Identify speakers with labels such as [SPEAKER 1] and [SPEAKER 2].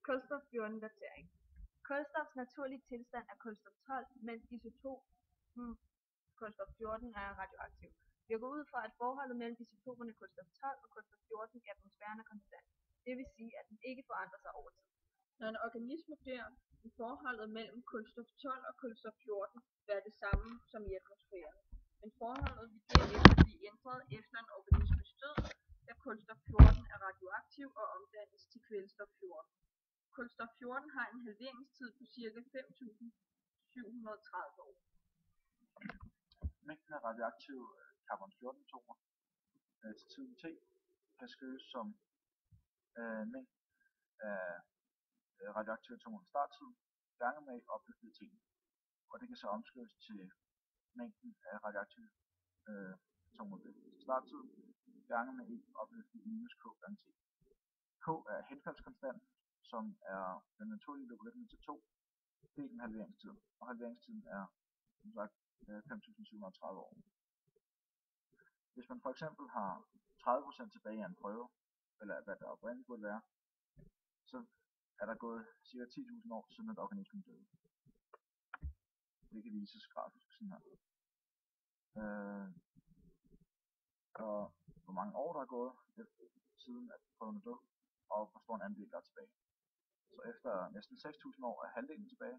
[SPEAKER 1] Kulstof 14 datering. Kulstofs naturlige tilstand er kulstof 12, mens isotopen kulstof 14 er radioaktiv. Vi går ud fra, at forholdet mellem isotoperne kulstof 12 og kulstof 14 i atmosfæren er konstant. Det vil sige, at den ikke forandrer sig over tid. Når en organisme dør, vil forholdet mellem kulstof 12 og kulstof 14 være det samme som i atmosfæren. Men forholdet vil derefter blive ændret efter en organismes død, da kulstof 14 er radioaktiv og omdannes til kvælstof 14. Kulstof 14 har en halveringstid på ca. 5.730 år.
[SPEAKER 2] Mængden af radioaktive carbon-14-atomer til tiden t kan skrives som mængden af radioaktive atomer ved starttiden gange med opløftet t. Og det kan så omskrives til mængden af radioaktive atomer ved starttiden gange med e opløftet minus k gange t. K er henfaldskonstanten, som er den naturlige logaritme til 2, delen halveringstiden, og halveringstiden er som sagt 5.730 år. Hvis man for eksempel har 30% tilbage af en prøve, eller hvad der oprindeligt burde være, så er der gået ca. 10.000 år siden at organismen døde. Det kan vises grafisk sådan her. Og hvor mange år der er gået siden at prøven er død, og hvor stor en andel der er tilbage. Så efter næsten 6.000 år er halvdelen tilbage,